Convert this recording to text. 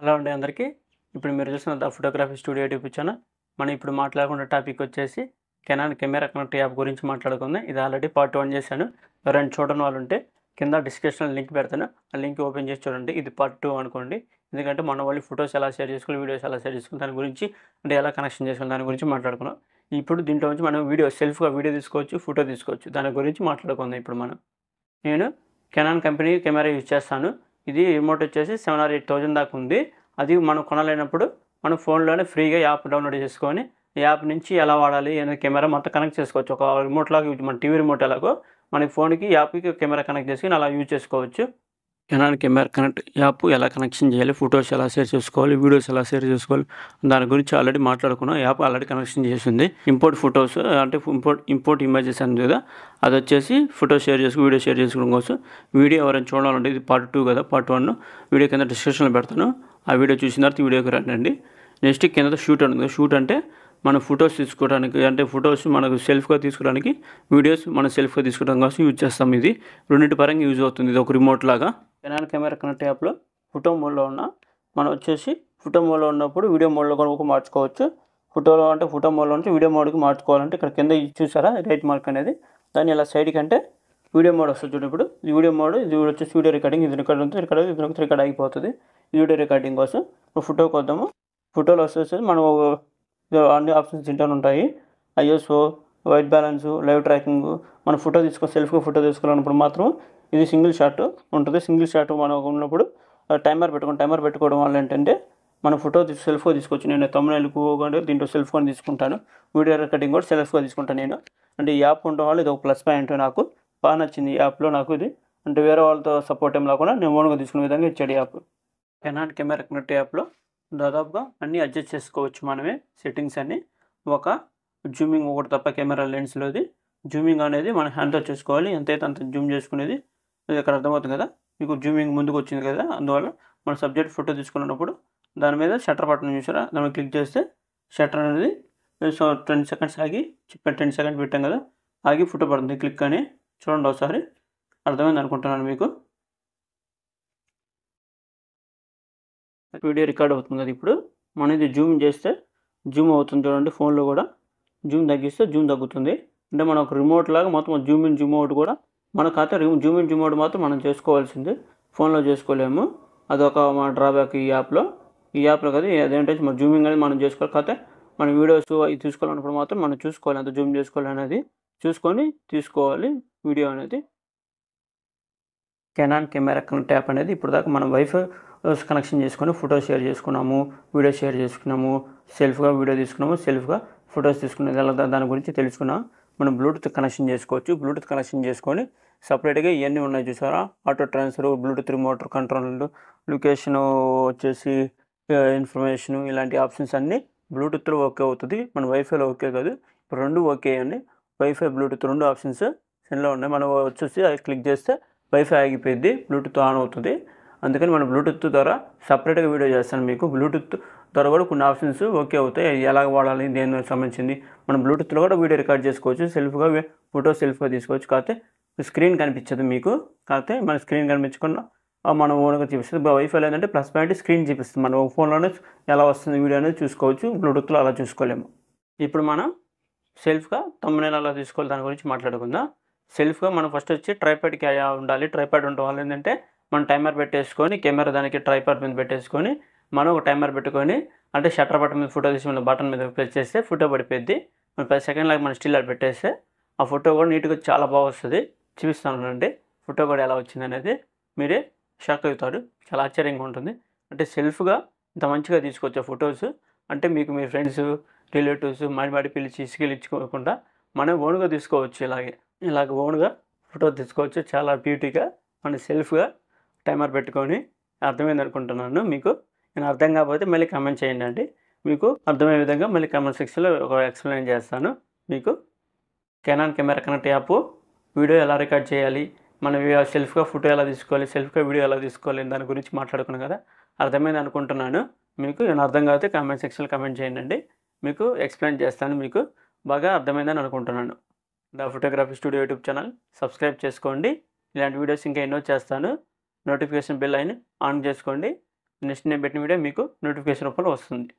Hello అండి అందరికీ. ఇప్పుడు మీరు చూస్తున్న the photography studio YouTube channel. మనం ఇప్పుడు మాట్లాడుకున్న టాపిక్ వచ్చేసి కెనాన్ కెమెరా కనెక్ట్ యాప్ గురించి మాట్లాడుకుందాం. ఇది ఆల్రెడీ పార్ట్ 1 చేశాను. ఎవరైనా చూడని వాళ్ళు ఉంటే కింద డిస్క్రిప్షన్లో లింక్ పెడతాను. ఆ లింక్ ఓపెన్ చేసి చూడండి. ఇది పార్ట్ 2 అనుకోండి. ఎందుకంటే మన వాళ్ళు ఫొటోస్ ఎలా షేర్ చేసుకోవాలి, వీడియోస్ ఎలా షేర్ చేసుకోవాలి, దాని గురించి అంటే ఎలా కనెక్షన్ చేసుకోవాలి దాని గురించి మాట్లాడుకున్నాం. ఇప్పుడు దీంట్లో నుంచి మనం సెల్ఫ్గా వీడియో తీసుకోవచ్చు, ఫోటో తీసుకోవచ్చు. దాని గురించి మాట్లాడుకుందాం ఇప్పుడు మనం. నేను కెనాన్ కంపెనీ కెమెరా యూజ్ చేస్తాను. ఇది రిమోట్ వచ్చేసి 7,000 or 8,000 దాకా ఉంది. అది మనం కొనలేనప్పుడు మన ఫోన్లోనే ఫ్రీగా యాప్ డౌన్లోడ్ చేసుకొని యాప్ నుంచి ఎలా వాడాలి అనేది కెమెరా మొత్తం కనెక్ట్ చేసుకోవచ్చు. ఒక రిమోట్ లాగా మన టీవీ రిమోట్ ఎలాగో మన ఫోన్కి యాప్కి కెమెరా కనెక్ట్ చేసుకొని అలా యూజ్ చేసుకోవచ్చు. కెనాన్ కెమెరా కనెక్ట్ యాప్ ఎలా కనెక్షన్ చేయాలి, ఫొటోస్ ఎలా షేర్ చేసుకోవాలి, వీడియోస్ ఎలా షేర్ చేసుకోవాలి దాని గురించి ఆల్రెడీ మాట్లాడుకున్నాం. యాప్ ఆల్రెడీ కనెక్షన్ చేసింది. ఇంపోర్ట్ ఫొటోస్ అంటే ఇంపోర్ట్ ఇమేజెస్ అని కదా, అది వచ్చేసి ఫోటో షేర్ చేసుకుని వీడియో షేర్ చేసుకోవడం కోసం. వీడియో ఎవరైనా చూడాలంటే ఇది పార్ట్ 2 కదా, పార్ట్ 1 వీడియో కింద డిస్క్రిప్షన్లో పెడతాను. ఆ వీడియో చూసిన తర్వాత వీడియోకి రండి. నెక్స్ట్ కింద షూట్ ఉంటుంది. షూట్ అంటే మనం ఫొటోస్ తీసుకోవడానికి, అంటే ఫొటోస్ మనకు సెల్ఫ్గా తీసుకోవడానికి, వీడియోస్ మనం సెల్ఫ్గా తీసుకోవడం కోసం యూజ్ చేస్తాం. ఇది రెండింటి పరంగా యూజ్ అవుతుంది. ఇది ఒక రిమోట్ లాగా. కెనాన్ కెమెరా కనెక్ట్ యాప్లో ఫోటో మోడ్లో మనం వచ్చేసి ఫోటో మోడ్లో ఉన్నప్పుడు వీడియో మోడ్లో కూడా మార్చుకోవచ్చు. ఫోటోలో అంటే ఫోటో మోడ్లో నుంచి వీడియో మోడ్కి మార్చుకోవాలంటే ఇక్కడ కింద చూసారా రైట్ మార్క్ అనేది, దాన్ని ఇలా సైడ్కి అంటే వీడియో మోడ్ వస్తుంది చూడు. ఇప్పుడు ఈ వీడియో మోడ్ ఇది వచ్చేసి వీడియో రికార్డింగ్, ఇది రికార్డ్ ఉంటుంది, రికార్డ్ అయిపోతుంది. వీడియో రికార్డింగ్ కోసం ఇప్పుడు ఫోటోకి వద్దాము. ఫోటోలో వచ్చేసి మనం అన్ని ఆప్షన్స్ దీంట్లో ఉంటాయి. ISO, white balance, live tracking. మన ఫోటో సెల్ఫ్గా ఫోటో తీసుకోవాలన్నప్పుడు మాత్రం ఇది సింగిల్ షాట్ ఉంటుంది. సింగిల్ షాట్ మనం ఉన్నప్పుడు టైమర్ పెట్టుకోవడం వల్ల ఏంటంటే మన ఫోటో సెల్ఫ్గా తీసుకోవచ్చు. నేను తమ్ముళ్ళకు కూడా దీంట్లో సెల్ఫ్గా తీసుకుంటాను. వీడియో రికార్డింగ్ కూడా సెల్ఫ్గా తీసుకుంటాను నేను. అంటే ఈ యాప్ ఉండడం వల్ల ఇది ఒక ప్లస్ పాయింట్. నాకు బాగా నచ్చింది ఈ యాప్లో. నాకు ఇది అంటే వేరే వాళ్ళతో సపోర్ట్ ఏం లేకుండా నేను ఓన్గా తీసుకునే విధంగా ఇచ్చాడు యాప్. కెనాన్ కెమెరా కనెక్ట్ యాప్లో దాదాపుగా అన్నీ అడ్జస్ట్ చేసుకోవచ్చు మనమే. సెట్టింగ్స్ అన్నీ ఒక జూమింగ్ ఒకటి తప్ప కెమెరా లెన్స్లోది జూమింగ్ అనేది మన హ్యాండ్తో చేసుకోవాలి. ఎంతైతే అంత జూమ్ చేసుకునేది ఇది ఇక్కడ అర్థమవుతుంది కదా. మీకు జూమింగ్ ముందుకు వచ్చింది కదా, అందువల్ల మన సబ్జెక్ట్ ఫోటో తీసుకున్నప్పుడు దాని మీద షట్టర్ బటన్ చూసారా, దాన్ని క్లిక్ చేస్తే షట్టర్ అనేది 10 seconds ఆగి 10 seconds పెట్టాం కదా, ఆగి ఫోటో పడుతుంది. క్లిక్ అని చూడండి ఒకసారి. అర్థమైంది అనుకుంటున్నాను మీకు. వీడియో రికార్డ్ అవుతుంది కదా. ఇప్పుడు మనం ఇది జూమ్ చేస్తే జూమ్ అవుతుంది చూడండి. ఫోన్లో కూడా జూమ్ తగ్గిస్తే జూమ్ తగ్గుతుంది. అంటే మనం ఒక రిమోట్ లాగా మొత్తం జూమ్ ఇన్ జూమ్ అవుట్ కూడా మనకైతే జూమ్ ఇన్ జూమ్ అవుట్ మాత్రం మనం చేసుకోవాల్సింది, ఫోన్లో చేసుకోలేము. అదొక మన డ్రాబ్యాక్ ఈ యాప్లో కదా. అదేంటంటే మన జూమింగ్ అనేది మనం చేసుకోవాలి. కాకపోతే మన వీడియోస్ అవి తీసుకోవాలన్నప్పుడు మాత్రం మనం చూసుకోవాలి, అంత జూమ్ చేసుకోవాలి అనేది చూసుకొని తీసుకోవాలి వీడియో అనేది. కెనాన్ కెమెరా కనెక్ట్ యాప్ అనేది ఇప్పుడు దాకా మనం వైఫై కనెక్షన్ చేసుకొని ఫోటో షేర్ చేసుకున్నాము, వీడియో షేర్ చేసుకున్నాము, సెల్ఫ్గా వీడియో తీసుకున్నాము, సెల్ఫ్గా ఫొటోస్ తీసుకునేది ఎలా దాని గురించి తెలుసుకున్నాం. మనం బ్లూటూత్ కనెక్షన్ చేసుకోవచ్చు. బ్లూటూత్ కనెక్షన్ చేసుకొని సపరేట్గా ఇవన్నీ ఉన్నాయి చూసారా, auto transfer, Bluetooth remote control, location వచ్చేసి ఇన్ఫర్మేషన్, ఇలాంటి ఆప్షన్స్ అన్నీ బ్లూటూత్లో ఓకే అవుతుంది. మన వైఫైలో ఓకే కాదు. ఇప్పుడు రెండు ఓకే అండి. వైఫై బ్లూటూత్ రెండు ఆప్షన్స్ సెల్లో ఉన్నాయి. మనం వచ్చేసి అది క్లిక్ చేస్తే వైఫై ఆగిపోయింది, బ్లూటూత్ ఆన్ అవుతుంది. అందుకని మనం బ్లూటూత్ ద్వారా సపరేట్గా వీడియో చేస్తాను. మీకు బ్లూటూత్ ద్వారా కూడా కొన్ని ఆప్షన్స్ ఓకే అవుతాయి. ఎలా వాడాలి దేనికి సంబంధించింది మనం బ్లూటూత్లో కూడా వీడియో రికార్డ్ చేసుకోవచ్చు, సెల్ఫ్గా ఫోటో సెల్ఫ్గా తీసుకోవచ్చు. కాకపోతే స్క్రీన్ కనిపించదు మీకు. కాకపోతే మన స్క్రీన్ కనిపించకుండా మనం ఓన్గా చూపిస్తుంది. వైఫైలో ఏంటంటే ప్లస్ పాయింట్ స్క్రీన్ చూపిస్తుంది. మన ఫోన్లోనే ఎలా వస్తుంది వీడియో అనేది చూసుకోవచ్చు. బ్లూటూత్లో అలా చూసుకోలేము. ఇప్పుడు మనం సెల్ఫ్గా తమ్మునేల్ అలా తీసుకోవాలి దాని గురించి మాట్లాడుకుందాం. సెల్ఫ్గా మనం ఫస్ట్ వచ్చి ట్రైపాడ్కి ఉండాలి. ట్రైపాడ్ ఉండడం వల్ల ఏంటంటే మనం టైమర్ పెట్టేసుకొని కెమెరా దానికి ట్రైపాడ్ మీద పెట్టేసుకొని మనం ఒక టైమర్ పెట్టుకొని అంటే షట్టర్ బటన్ మీద ఫోటో తీసి మన బటన్ మీద ప్రెస్ చేస్తే ఫోటో పడిపోద్ది. మనం 10 seconds లాగా మనం స్టిల్ అది పెట్టేస్తే ఆ ఫోటో కూడా నీట్గా చాలా బాగా వస్తుంది. చూపిస్తానండి ఫోటో కూడా ఎలా వచ్చింది అనేది. మీరే షాక్ అవుతారు, చాలా ఆశ్చర్యంగా ఉంటుంది. అంటే సెల్ఫ్గా ఇంత మంచిగా తీసుకోవచ్చు ఫొటోస్. అంటే మీకు మీ ఫ్రెండ్స్ రిలేటివ్స్ మాడి పిలిచి ఇచ్చుకోకుండా మనం ఓన్గా తీసుకోవచ్చు. ఇలాగ ఓన్గా ఫోటో తీసుకోవచ్చు చాలా బ్యూటీగా. మన సెల్ఫ్గా టైమర్ పెట్టుకొని. అర్థమైంది అనుకుంటున్నాను మీకు. నేను అర్థం కాకపోతే మళ్ళీ కామెంట్ చేయండి అండి. మీకు అర్థమయ్యే విధంగా మళ్ళీ కామెంట్ సెక్షన్లో ఒక ఎక్స్ప్లెయిన్ చేస్తాను మీకు. Canon camera connect app video ఎలా రికార్డ్ చేయాలి, మనం సెల్ఫ్గా ఫోటో ఎలా తీసుకోవాలి, సెల్ఫ్గా వీడియో ఎలా తీసుకోవాలి దాని గురించి మాట్లాడుకున్నాం కదా. అర్థమైంది అనుకుంటున్నాను మీకు. నేను అర్థం కాకపోతే కామెంట్ సెక్షన్లో కామెంట్ చేయండి అండి. మీకు ఎక్స్ప్లెయిన్ చేస్తాను. మీకు బాగా అర్థమైందని అనుకుంటున్నాను. The photography studio YouTube channel subscribe చేసుకోండి. ఇలాంటి వీడియోస్ ఇంకా ఎన్నో చేస్తాను. నోటిఫికేషన్ బెల్ అయిన ఆన్ చేసుకోండి. నెక్స్ట్ నేను పెట్టిన వీడియో మీకు నోటిఫికేషన్ రూపంలో వస్తుంది.